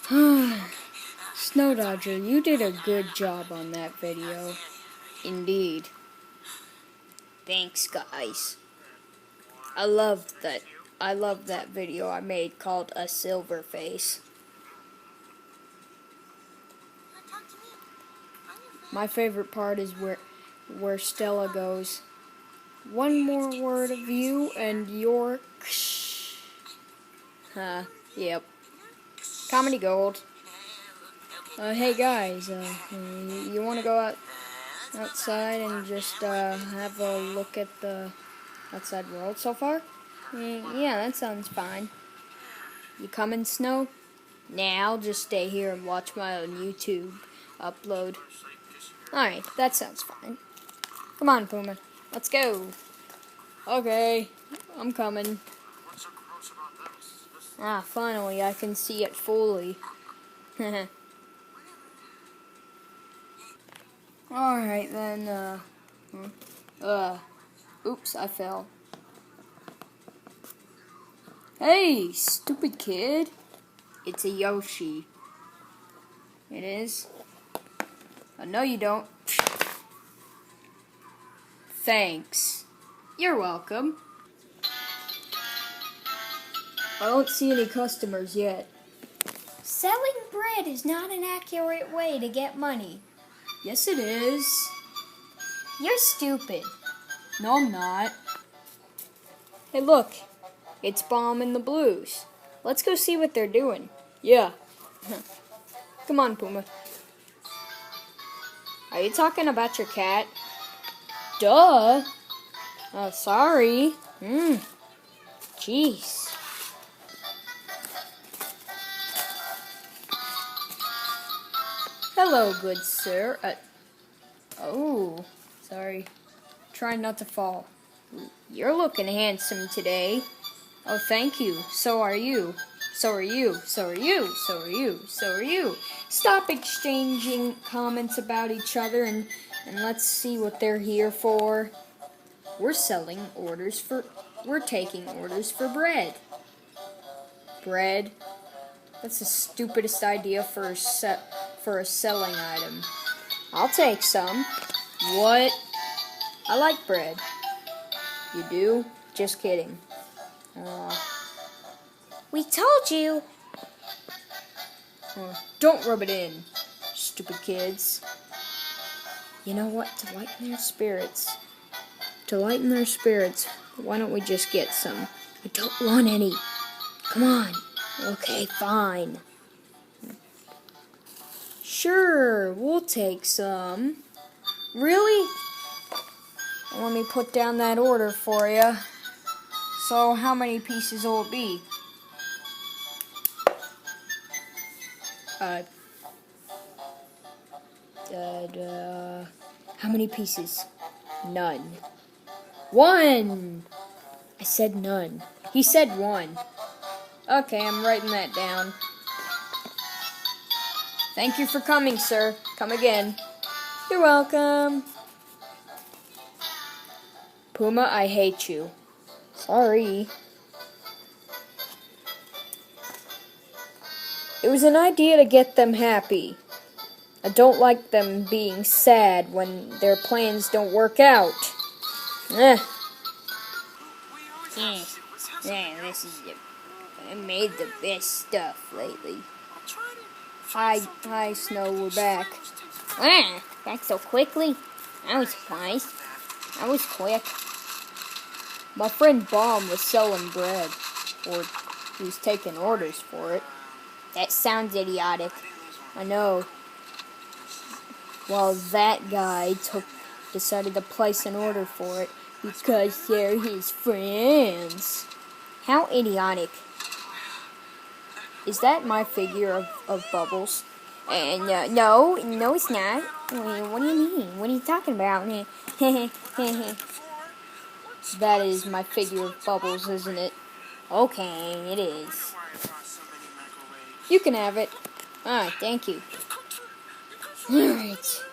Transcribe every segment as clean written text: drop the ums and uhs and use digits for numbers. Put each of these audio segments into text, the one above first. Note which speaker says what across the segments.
Speaker 1: Snow Dodger, you did a good job on that video. Indeed. Thanks, guys. I love that video I made called A Silver Face. My favorite part is where Stella goes, "One more word of you and you're..." Yep. Comedy gold. Hey guys, you want to go outside and just have a look at the outside world so far? Yeah, that sounds fine. You coming, Snow? Nah, I'll just stay here and watch my own YouTube upload. Alright, that sounds fine. Come on, Puma. Let's go. Okay, I'm coming. Finally, I can see it fully. Alright then, oops, I fell. Hey, stupid kid. It's a Yoshi. It is? Oh, no you don't. Thanks. You're welcome. I don't see any customers yet. Selling bread is not an accurate way to get money. Yes, it is. You're stupid. No, I'm not. Hey, look. It's Bomb and the Blues. Let's go see what they're doing. Yeah. Come on, Puma. Are you talking about your cat? Duh. Oh, sorry. Jeez. Hello, good sir. Oh, sorry. Trying not to fall. You're looking handsome today. Oh, thank you. So are you. So are you. So are you. So are you. So are you. Stop exchanging comments about each other and let's see what they're here for. We're taking orders for bread. Bread? That's the stupidest idea for a selling item. I'll take some. What? I like bread. You do? Just kidding. We told you. Don't rub it in, stupid kids. You know what? To lighten their spirits, why don't we just get some? I don't want any. Come on. Okay, fine. Sure, we'll take some. Really? Let me put down that order for you. So, how many pieces will it be? How many pieces? None. One! I said none. He said one. Okay, I'm writing that down. Thank you for coming, sir. Come again. You're welcome. Puma, I hate you. Sorry. It was an idea to get them happy. I don't like them being sad when their plans don't work out. Yeah, this is I made the best stuff lately. Hi, Snow, we're back. Back so quickly? I was surprised. I was quick. My friend Bomb was selling bread, or he was taking orders for it. That sounds idiotic. I know. Well, that guy decided to place an order for it because they're his friends. How idiotic. Is that my figure of Bubbles? No, it's not. What do you mean? What are you talking about? That is my figure of Bubbles, isn't it? Okay, it is. You can have it. Ah, thank you. Alright.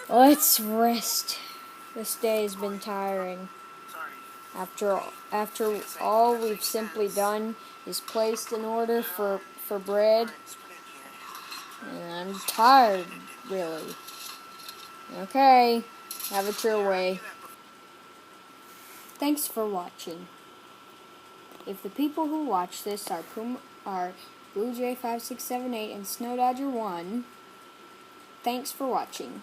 Speaker 1: Let's rest. This day has been tiring. After all we've simply done is placed an order for bread. And I'm tired, really. Okay, have it your way. Thanks for watching. If the people who watch this are Bluejay 5678 and Snow Dodger 1, thanks for watching.